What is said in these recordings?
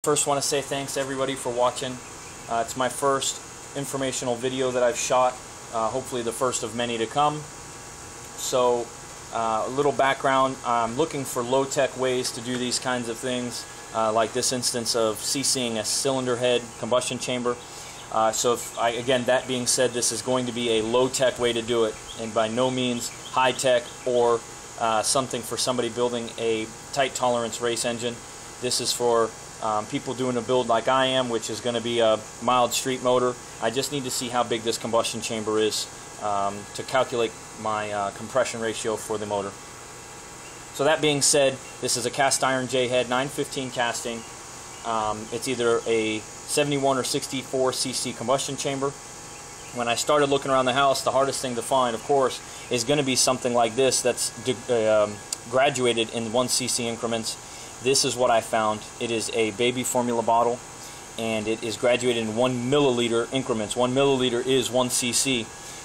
First, want to say thanks everybody for watching. It's my first informational video that I've shot, hopefully the first of many to come. So a little background, I'm looking for low-tech ways to do these kinds of things, like this instance of CCing a cylinder head combustion chamber. Again, that being said, this is going to be a low-tech way to do it, and by no means high-tech or something for somebody building a tight tolerance race engine. This is for people doing a build like I am, which is going to be a mild street motor. I just need to see how big this combustion chamber is to calculate my compression ratio for the motor. So that being said, this is a cast iron J-head 915 casting. It's either a 71 or 64 cc combustion chamber. When I started looking around the house, the hardest thing to find, of course, is going to be something like this that's graduated in 1 cc increments. This is what I found. It is a baby formula bottle, and it is graduated in 1 milliliter increments. 1 milliliter is 1 cc,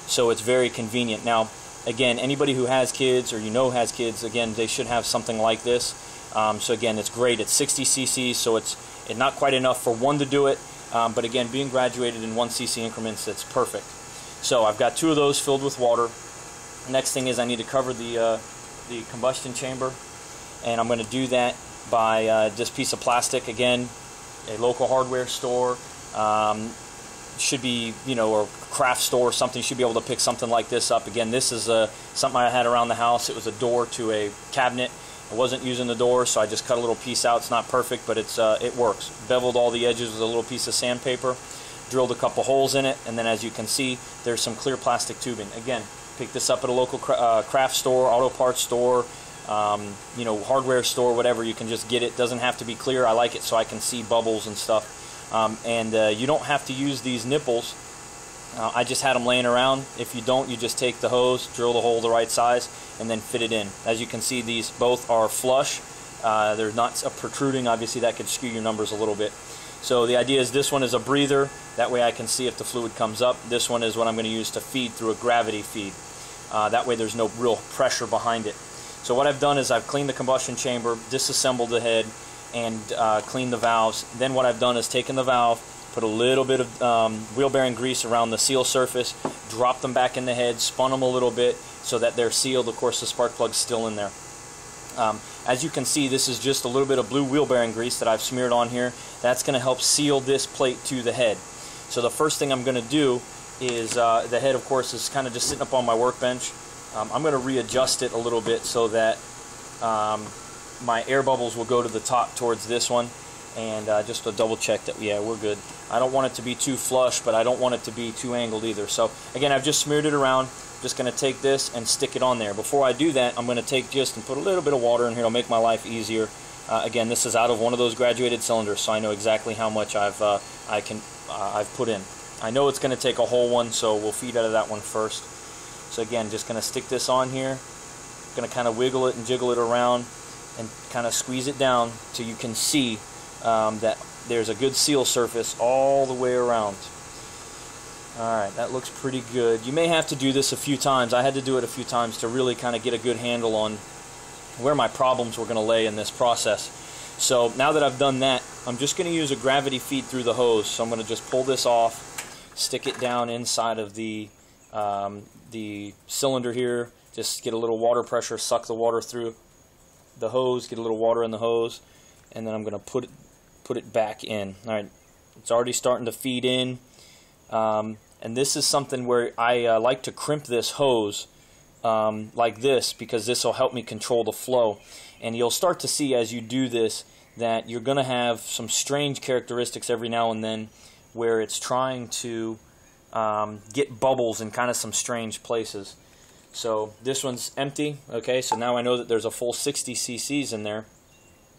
so it's very convenient. Now, again, anybody who has kids or has kids, again, they should have something like this. So again, it's great. It's 60 cc, so it's not quite enough for one to do it, but again, being graduated in 1 cc increments, it's perfect. So I've got 2 of those filled with water. Next thing is I need to cover the combustion chamber, and I'm going to do that by this piece of plastic. Again, a local hardware store, should be, or craft store or something, should be able to pick something like this up. Again, this is something I had around the house. It was a door to a cabinet. I wasn't using the door, so I just cut a little piece out. It's not perfect, but it works. Beveled all the edges with a little piece of sandpaper, drilled a couple holes in it, and then as you can see, there's some clear plastic tubing. Again, pick this up at a local craft store, auto parts store, hardware store, whatever. You can just get it. Doesn't have to be clear. I like it so I can see bubbles and stuff. You don't have to use these nipples. I just had them laying around. If you don't, you just take the hose, drill the hole the right size, and then fit it in. As you can see, these both are flush. They're not protruding. Obviously, that could skew your numbers a little bit. So the idea is this one is a breather. That way I can see if the fluid comes up. This one is what I'm going to use to feed through a gravity feed. That way there's no real pressure behind it. So what I've done is I've cleaned the combustion chamber, disassembled the head, and cleaned the valves. Then what I've done is taken the valve, put a little bit of wheel bearing grease around the seal surface, dropped them back in the head, spun them a little bit so that they're sealed. Of course, the spark plug's still in there. As you can see, this is just a little bit of blue wheel bearing grease that I've smeared on here. That's going to help seal this plate to the head. So the first thing I'm going to do is, the head, of course, is kind of just sitting up on my workbench. I'm going to readjust it a little bit so that my air bubbles will go to the top towards this one, and just to double check that, yeah, we're good. I don't want it to be too flush, but I don't want it to be too angled either. So again, I've just smeared it around. Just going to take this and stick it on there. Before I do that, I'm going to take just and put a little bit of water in here. It'll make my life easier. Again, this is out of one of those graduated cylinders, so I know exactly how much I've put in. I know it's going to take a whole one, so we'll feed out of that one first. So again, just going to stick this on here. Going to kind of wiggle it and jiggle it around and kind of squeeze it down till you can see that there's a good seal surface all the way around. Alright, that looks pretty good. You may have to do this a few times. I had to do it a few times to really kind of get a good handle on where my problems were going to lay in this process. So now that I've done that, I'm just going to use a gravity feed through the hose. So I'm going to just pull this off, stick it down inside of the cylinder here, just get a little water pressure, suck the water through the hose, get a little water in the hose, and then I'm going to put it back in. Alright, it's already starting to feed in. And this is something where I like to crimp this hose like this, because this will help me control the flow. And you'll start to see as you do this that you're going to have some strange characteristics every now and then where it's trying to get bubbles in kind of some strange places. So this one's empty. Okay, so now I know that there's a full 60 cc's in there.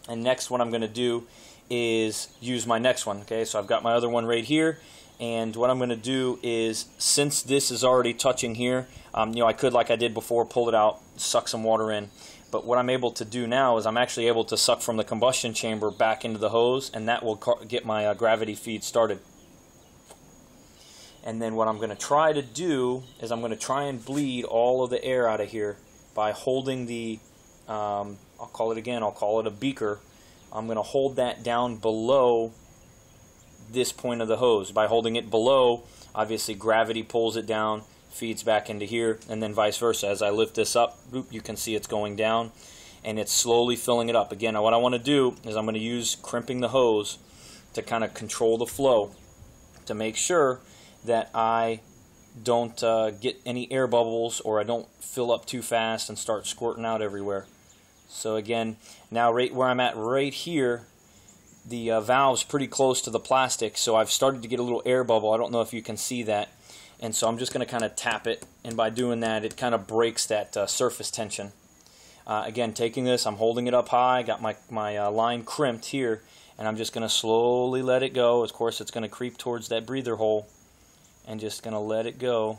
And next, what I'm going to do is use my next one. Okay, so I've got my other one right here. And what I'm going to do is, since this is already touching here, I could, like I did before, pull it out, suck some water in. But what I'm able to do now is I'm actually able to suck from the combustion chamber back into the hose, and that will get my gravity feed started. And then what I'm going to try to do is I'm going to try and bleed all of the air out of here by holding the, I'll call it a beaker. I'm going to hold that down below this point of the hose. By holding it below, obviously gravity pulls it down, feeds back into here, and then vice versa. As I lift this up, you can see it's going down, and it's slowly filling it up. Again, what I want to do is I'm going to use crimping the hose to kind of control the flow, to make sure that I don't get any air bubbles, or I don't fill up too fast and start squirting out everywhere. So again, now right where I'm at right here, the valve's pretty close to the plastic, so I've started to get a little air bubble. I don't know if you can see that. And so I'm just going to kind of tap it, and by doing that, it kind of breaks that surface tension. Again, taking this, I'm holding it up high, got my line crimped here, and I'm just going to slowly let it go. Of course, it's going to creep towards that breather hole, and just going to let it go.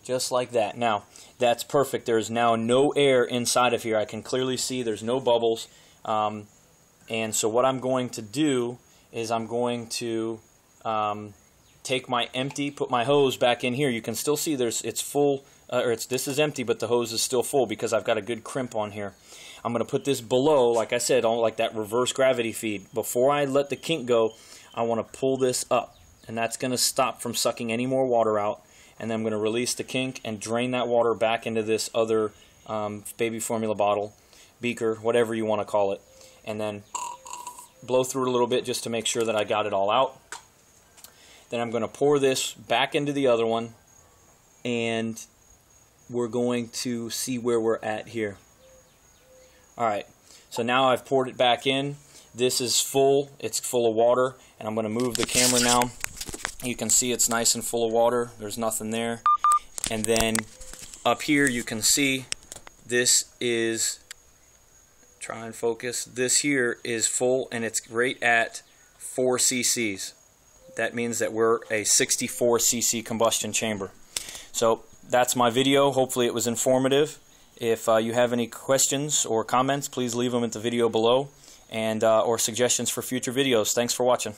Just like that. Now, that's perfect. There's now no air inside of here. I can clearly see there's no bubbles. And so what I'm going to do is I'm going to take my empty, put my hose back in here. You can still see it's full, this is empty, but the hose is still full because I've got a good crimp on here. I'm going to put this below, like I said, on like that reverse gravity feed. Before I let the kink go, I want to pull this up, and that's going to stop from sucking any more water out. And then I'm going to release the kink and drain that water back into this other baby formula bottle, beaker, whatever you want to call it. And then blow through it a little bit just to make sure that I got it all out. Then I'm going to pour this back into the other one, and we're going to see where we're at here. Alright, so now I've poured it back in. This is full, it's full of water, and I'm going to move the camera now. You can see it's nice and full of water. There's nothing there. And then up here you can see this is, try and focus, this here is full, and it's right at 4 cc's. That means that we're a 64 cc combustion chamber. So that's my video. Hopefully it was informative. If you have any questions or comments, please leave them at the video below, and or suggestions for future videos. Thanks for watching.